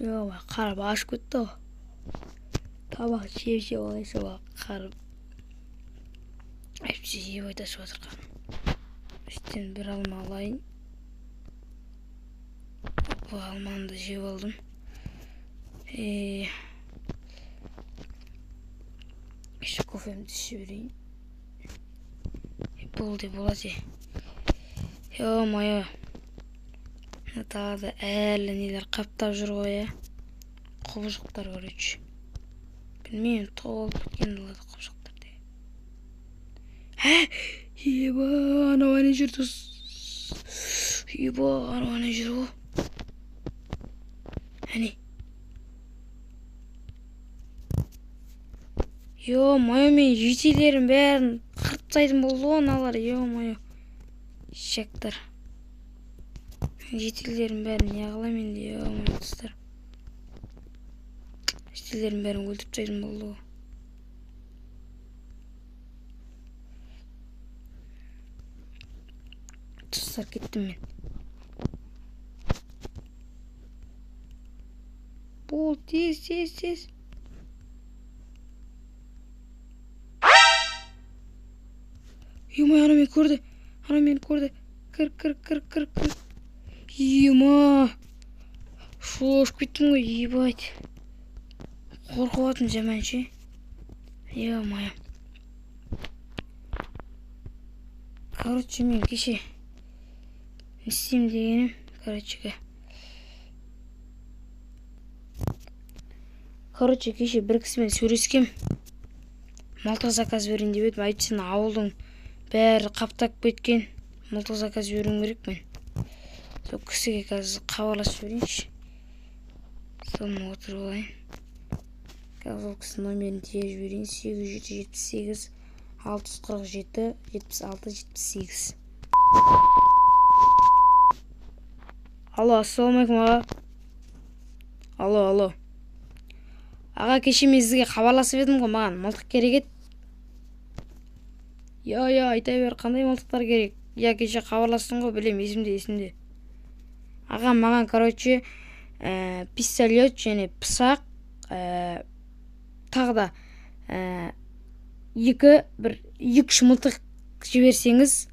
Yo, қарап ашып кетті. Табақ жеп алайса қарып. Әпсе жеп айтасып отырған. Үстен бір алма алайын. Бұл алманы да жеп алдым. Еще кофемді ішіп берейін. Болды болады. Йо-майо. Далада әлі нелер қаптап жүр ғой, құбыжықтар көрейінші. Білмеймін, толып кеткен далада құбыжықтар деген. Еба, анау әне жүрді. Еба, анау әне жүр ғой. Әне. Йо-майо, мен жетелерін бәрін қыртсайдым болды ғой, аналар. Йо-майо. Шектар. Жетелерін бәрін яғылам енді, йо-майо достар. Жетелерін бәрін өлтіп тастайдым болды ғой. Тастап кеттім мен. Бол, тез. Йо-майо, ана мені көрді. Кір. Ема. Шошып кеттім ғой, ебать. Қорқып атым жаманшы. Йо-майо. Короче, мен кеше не істеймін дегенім, Короче, кеше бір кісімен сөйлескем. Мылтық заказ берейін деп едім. Айтсын, ауылдың бәрі қаптап кеткен. Мылтық заказ беруім керек мен. Сол кісіге қазір хабарласып жіберейінші. Соны отырып алайын. Қазір ол кісінің номерін тез жіберейін. 8778 647 76 78. Алло, ассалаумалейкум аға. Алло. Аға, кеше мен сізге хабарласып едім ғой, маған мылтық керек еді. Я, айта бер, қандай мылтықтар керек? Я, кеше хабарластың ғой, білем, есімде. Аға, маған, короче, пистолет және пысақ, тағы да екі-үш мылтық жіберсеңіз.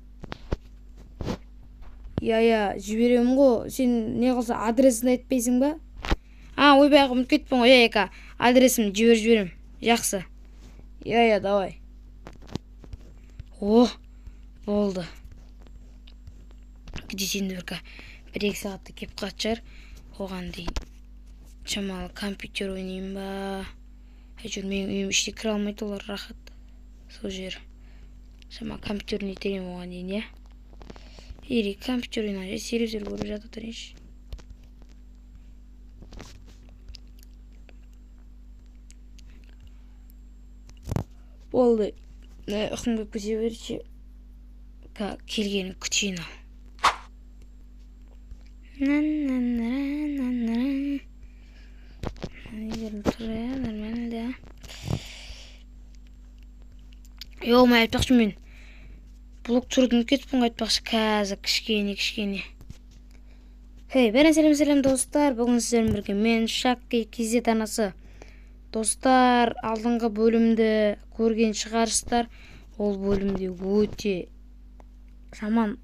Я, жіберемін ғой. Сен не қылса, адресін айтпайсың ба? Ойбай, ұмытып кетпін ғой, яка. Адресімді жіберем. Жақсы. Я, давай. Болды. Кетесенді бір-екі сағатта кеп қатшар. Оған дейін шамалы компьютер ойнайын ба. Әйтеуір менің үйім іште кіре алмайды, олар рахат. Сол жер. Шамалы компьютерін етерем оған дейін, я. Компьютер ойнайын, сервизор көріп жатып тұрайыншы. Болды. Ұқым көп көте берші. Келгенін күтейін ал. Йо-майо, айтпақшы мен блок тұрдың кетпін айтпақшы қазір кішкене. Бәрін сәлем достар. Бүгін сіздермен бірге мен Шакки кезет анасы. Достар, алдыңғы бөлімді көрген шығарыстар. Ол бөлімде өте жаман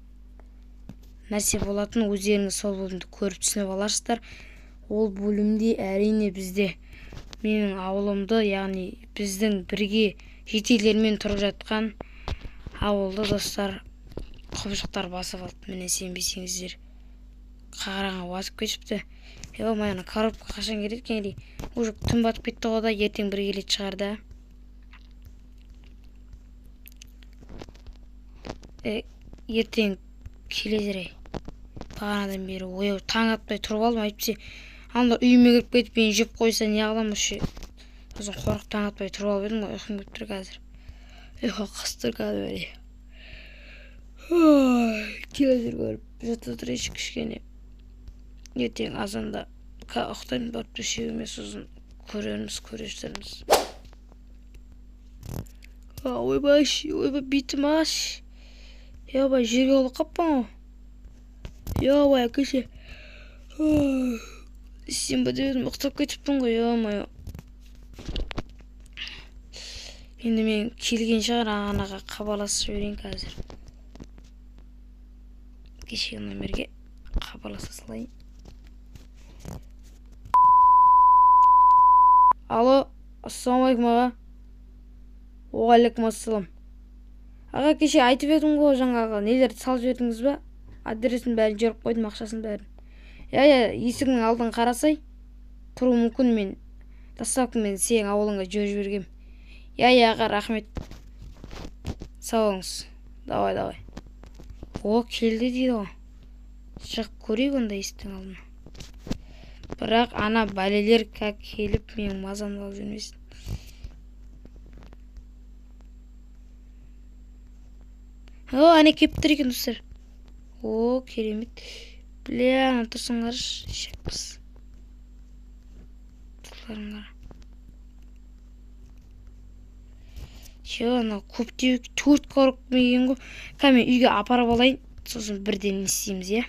нәрсе болатын. Өздеріңіз сол бөлімді көріп түсініп аларсыздар. Ол бөлімде әрине бізде менің ауылымды, яғни біздің бірге жетелермен тұрып жатқан ауылды достар құбыжықтар басып алды. Міне сенбесеңіздер, қараңғы басып кетіпті. Майына коробка қашан келеді екен? Уже түн батып кетті ғой да, ертең бір келеді шығар да. Ертең келедір. Бағанадан бері ояу таң атпай тұрып алдым. Айтпесе, анда үйіме кіріп кетіп мені жеп қойса не қылам осы. Сосын қорқып таң атпай тұрып алып едім ғой, ұйқым келіп тұр қазір. Ұйқы қыстыр қазір. Келедір көріп жата тұрайыншы кішкене. Ертең азанда ұқтайын барып төсегіме сосын көрерсіздерміз. Ойбай, битім аш. Ойбай, жерге олып қаппан ғой. Ойбай, кеше сенбі деп едім, ұйықтап кетіппін ғой, ё-моё. Енді мен келген шығар, анаға хабарласып жіберейін қазір. Кешегі номерге хабарласа салайын. Алло, ассалаумағалейкум аға. Уағалейкум ассалам. Аға, кеше айтып едім ғой, жаңағы нелерді салып жібердіңіз ба? Адресін бәрін жіберіп қойдым, ақшасын бәрін. Я, есігінің алдын қарасай, тұру мүмкін, мен доставкамен сенің ауылыңа жіберіп жібергем. Я, аға, рахмет. Сау болыңыз. Давай. О, келді дейді ғой. Шығып көрейік онда есіктің алдына. Бірақ ана бәлелер келіп менің мазамды алып жүрмесін. О, ана кеп тұр екен, достар. О, керемет. Бля, ана тұрсын қарыш. Шекпіз. Тұрларын қара. Ана көптеу 4 қорық меген ғой. Кәмен үйге апарып алайын. Сосын бірден істейміз, я?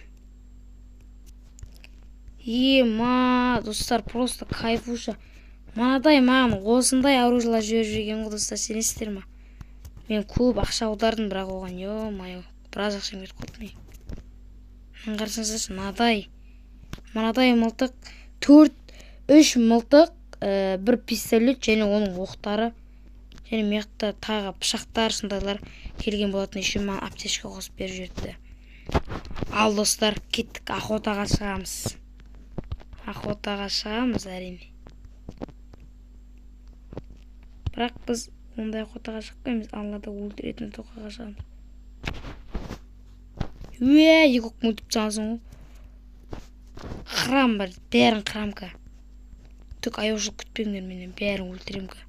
Ма, достар, просто кайфуша. Манадай маған осындай оружиялар жіберіп жүрген ғой, достар, сенесіздер ма? Мен көп ақша аудардым, бірақ оған, ё-моё, біраз ақшам кетіп қалды мен. Қарасаңыздаршы, манадай мылтық, 3 мылтық, бір пистолет және оның оқтары, және мияқта тағы пышақтар, сондайлар келген болатын. Еще маған аптечка қосып беріп жүрді. Ал, достар, кеттік, охотаға шығамыз. Әрине. Бірақ біз ондай охотаға шықпаймыз, Аллада өлтіретін тоқаға шығамыз. Екі мұлтып жаңасың ғой. Қырам бар, бәрін қырам ка. Түк аяушылық күтпеңдер менен, бәрін өлтірем ка.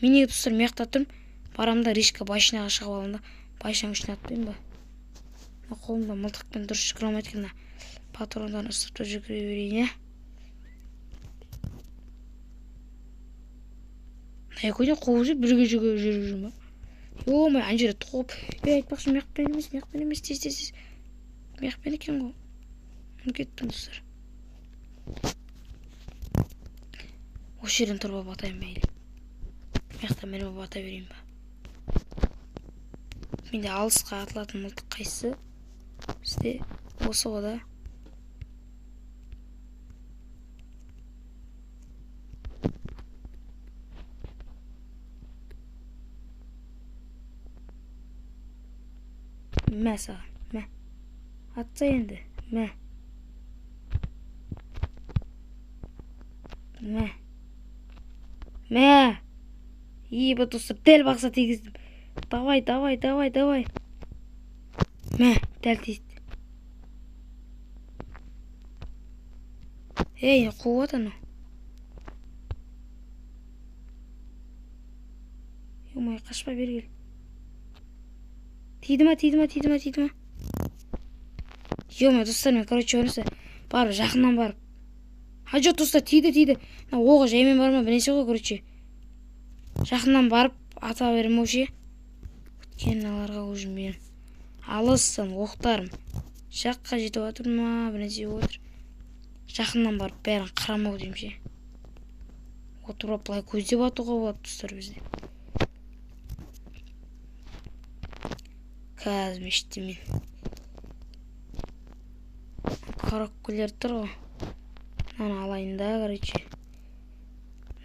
Мен неге достар мияқта тұрмын, барамда ришка байшынаға шығып алында, байшаның үшін атпайым ба? Қолымда мылтықпен дұрыс жүгіре алмайды екен, патрондарын ыстыпта жүгіре берейін, я? Найкөне қуып жүр, бірге жүгіре жүріп ма? Ё-май, ана жерде тоқып. Айтпақшы, мияқпен емес, тез. Мияқпен екен ғой. Мен кеттім, достар. Осы жерден тұрба батайын ба, елі? Мияқта мен бата берейін ба? Менде алысқа атылатын мылтық қайсы? Бізде осы ғой да. Мә саған, мә. Атса енді, мә. Ебі, достар, дәл бақса тегіздім. Давай. Мә, дәл тезді. Қуат ана. Ё-май, қашпа бергел. Тиді ма? Ё-май, достар, мен, онысы барып, жақыннан барып. Жоқ, достар, тиді. Оғы жаймен барма, бірнесе ғой, жақыннан барып, ата берім өше. Өткен аларға өжім берім. Алыстан, оқтарым. Жаққа жетіп отыр ма, бірнесе отыр. Жақыннан барып, бәрін қырамау дейм ше. Отырып, бұлай көздеп атуға болады, достар, бізде. Қазір мешітте мен. Караккулер тұр ғой. Мынаны алайын да,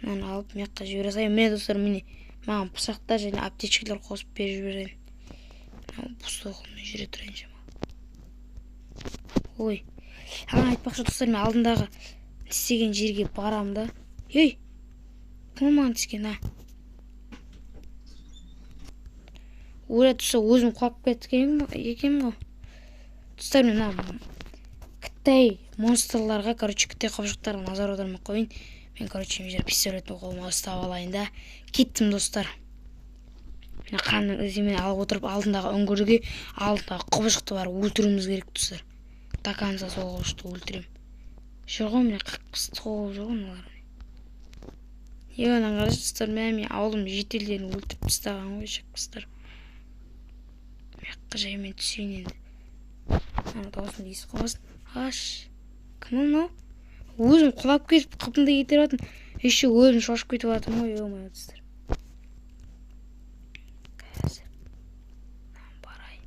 Мынаны алып, мияққа жібере сайын. Мен, достар, маған пышақтар және аптечкалар қосып беріп жіберейін. Бұстығымен жүре тұрайын жама. Ой. Айтпақшы, достар, мен алдындағы істеген жерге барам да. Кім маған тіскен, Өлі, достар, өзім құлап кеткен екен ғой. Достар, мен Қытай монстрларға, Қытай қапшықтарға назар аудармай қойын. Мен, жер пистолетті қолыма ұстап алайын да. Кеттім, достар. Мен қанның ізімен алып отырып, алдындағы үңгірге, алдындағы құбышықты бар өлтіруіміз керек, достар. До конца сол құбышықты өлтірем. Жүрғым, мен қақпысты қоғып жүргім олар. Онан қараш, достар, мен ауылым жетелдерін өлтіріп тастаған ғой, шақпыстар. Мияққа жаймен түсейін енді. Ана даусын дейсі қоймасын. Кім ол? Өзім құлап кетіп қыпымды кетіріп жатырмын. Еще өзім шошып кетіп жатырмын ғой, ё-моё достар. Қазір барайын.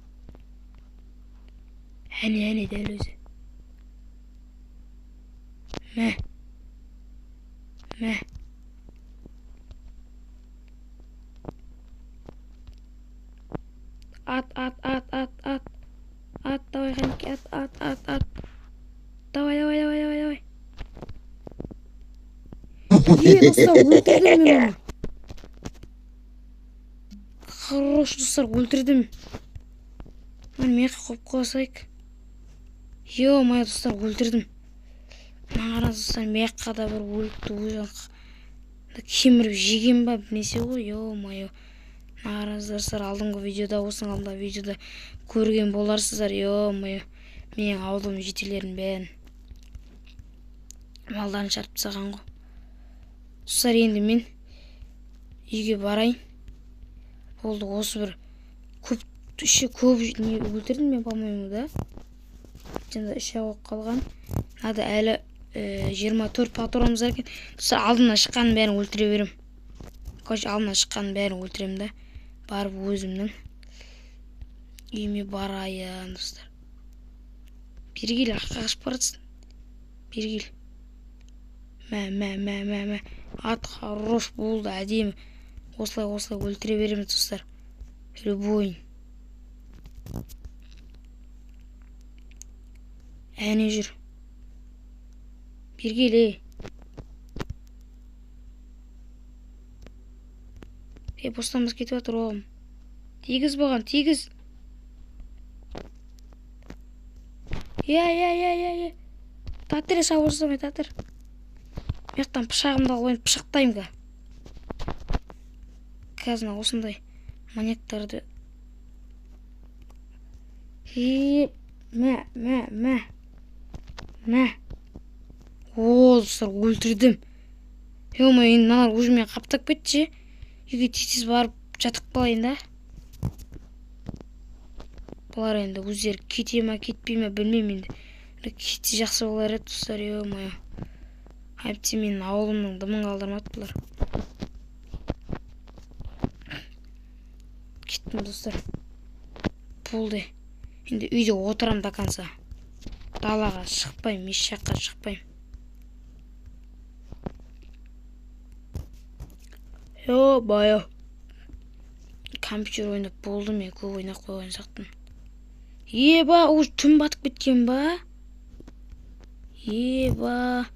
Әне дәл өзі. Мә. Ат. Давай, Ханки, ат. Давай. Достар, өлтірдім мен оны. Хорош, достар, өлтірдім. Мен қойып қойсайық. Ё-моё, достар, өлтірдім. Маған достар, меққа да бір өлікті өзін кеміріп жеген ба білмесе ғой, ё-моё. Достар, алдыңғы видеода, осының алдыңғы видеода көрген боларсыздар, ё-моё. Менің ауылым жетелерін бәрін малдарын шарпып тастаған ғой. Достар, енді мен үйге барайын. Болды, осы бір көп не өлтірдім мен, по-моему, да? Жында 3 ақ қалған. Надо әлі 24 патронымыз бар екен. Достар, алдына шыққанын бәрін өлтіре берем. Алдына шыққанын бәрін өлтірем да. Барып өзімнің үйіме барайын, достар. Бергел, қашып баратсың. Бергел. Мә. Ат хорош болды, әдемі. Осылай өлтіре береміз, достар. Любойын. Әне жүр. Бергел, Бостамыз кетіп жатыр оғым. Тегіз баған, тегіз. Татыр, сауырсамай, татыр. Мектан пышағымды алып пышақтайым ға. Қазына осындай маньяктарды. Мә. О, достар, өлтірдім. Ё-моё, енді мыналар уже мен қаптап кетті. Үйге тез барып жатып қалайын да. Бұлар енді өздері кете ма, кетпей ма білмеймін енді. Кетсе жақсы болар еді, достар, ё-моё. Әйтпесе менің ауылымның дымын қалдырмады бұлар. Кеттім, достар. Болды. Енді үйде отырам да қанса. Далаға шықпайым, еш жаққа шықпайым. Ё-моё. Компьютер ойнап болды, мен көп ойнап қойған сақтым. Еба, уже түн батып кеткен ба? Еба.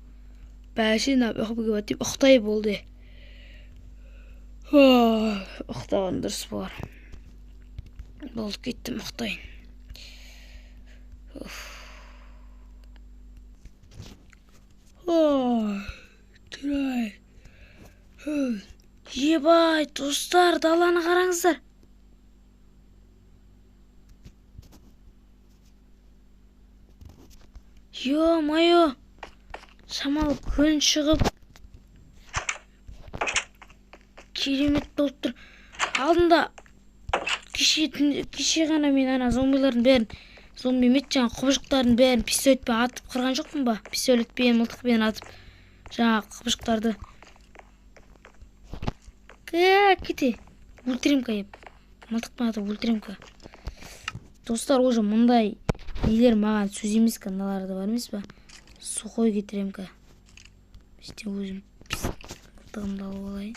Бәшін ұйқы деп ұқтай болды. Ұқтаған дұрыс бар. Болды, кеттім ұқтайын. Тұрай. Ебай, достар, даланы қараңыздар. Ё-моё. Шамалы күн шығып. Керемет болып тұр. Алдында кеше ғана мен ана зомбилардың бәрін, зомби емес жаңа құбыжықтардың бәрін пистолетпен атып қырған жоқпын ба? Пистолетпен, мылтықпен атып жаңа құбыжықтарды. Кете. Өлтірем қайып. Мылтықпен атып өлтірем қа. Достар, уже мұндай нелер маған сөз емес каналарды бар емес па? Сухой кетірем қа. Işte өзім мылтығымды алып алайын.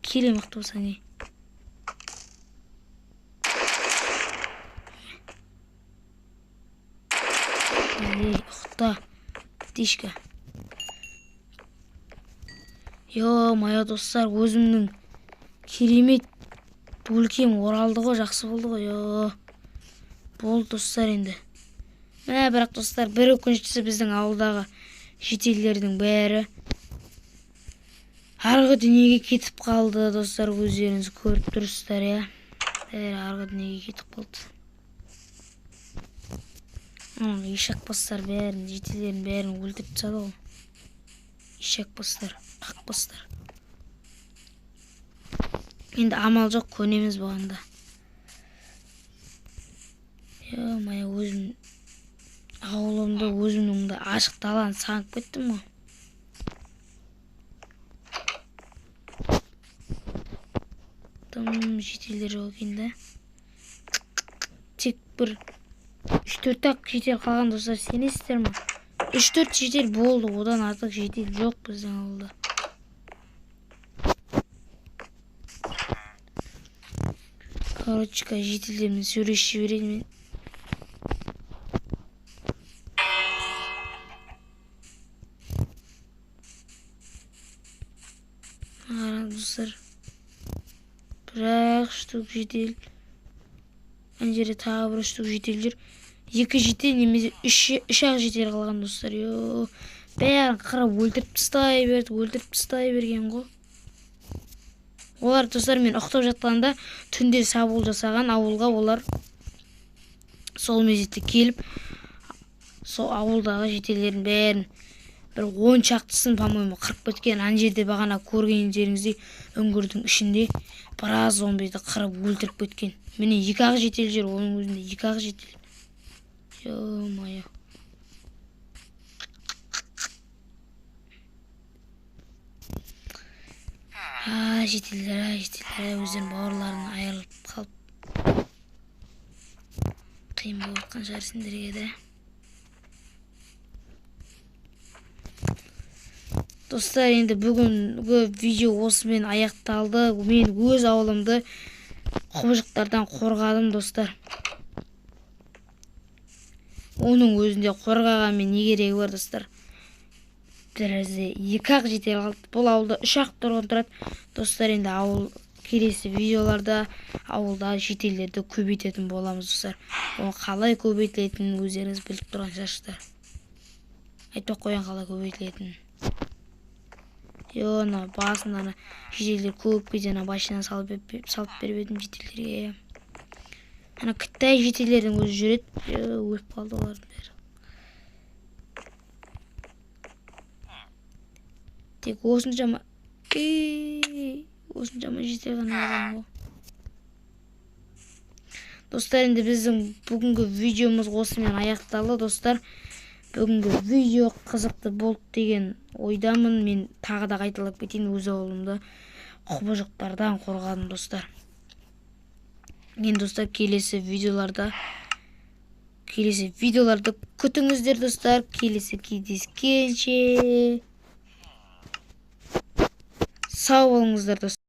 Келе мықты болсаң не? Ұқта. Птичка. Ё-моё, достар, өзімнің керемет өлкем оралды ғой, жақсы болды ғой. Болды, достар, енді. Бірақ, достар, бір өкініштісі біздің ауылдағы шетелдердің бәрі арғы дүниеге кетіп қалды, достар, өздеріңіз көріп тұрсыздар, я. Бәрі арғы дүниеге кетіп қалды. Ешек бастар бәрін, жетелерін бәрін өлтіріп тастады ғой. Ешек бастар, қақ бастар. Енді амал жоқ, көнеміз болғанда. Ё-моё, өзім ауыл сонда өзімнің да ашық даланы сағынып кеттім ғой. Тым жетелдер жоқ екен да. Тек бір 3-4 жетел қалған достар, сенесіздер ма? 3-4 жетел болды, одан артық жетел жоқ біздің ауылда. Короче, жетелдермен сөйлесіп жіберейін мен. Достар, бір-ақ штук жетел. Ана жерде тағы бір штук жетел жүр. 2 жетел немесе 3-ақ жетел қалған достар. Бәрін қырып өлтіріп тастай берген ғой. Олар достар, мен ұйықтап жатқанда түнде шабуыл жасаған ауылға олар сол мезетте келіп, сол ауылдағы жетелердің бәрін бір 10 шақтысын, по-моему, қырып кеткен. Ана жерде бағана көргендеріңіздей үңгірдің ішінде біраз зомбиді қырып өлтіріп кеткен. Міне 2-ақ жетел жүр, оның өзінде 2-ақ жетел. Ё-моё. Жетелдер өздерінің бауырларынан айырылып қалып қиын болып жатқан шығар сендерге де. Достар, енді бүгінгі видео осымен аяқталды. Мен өз ауылымды құбыжықтардан қорғадым достар. Оның өзінде қорғаған мен не керегі бар достар? Бірізде 2-ақ жетел қалды. Бұл ауылда 3-ақ тұрғын тұрады. Достар, енді ауыл келесі видеоларда ауылда жетелерді көбейтетін боламыз достар. Оны қалай көбейтілетінін өздеріңіз біліп тұрған шығарсыздар. Айтпай қоян қалай көбейтілетінін. Ана басында жетелер көп кезде машина салып беріп едім жетелерге. Ана Қытай жетелердің өзі жүреді, өліп қалды олардың бәрі. Тек осыншама жетел ғана қалған ғой. Достар, енді біздің бүгінгі видеомыз осымен аяқталды достар. Бүгінгі видео қызықты болды деген ойдамын. Мен тағы да қайталап кетейін, өз ауылымды құбыжықтардан қорғадым достар. Мен достар, келесі видеоларды күтіңіздер достар. Келесі кездескенше сау болыңыздар достар.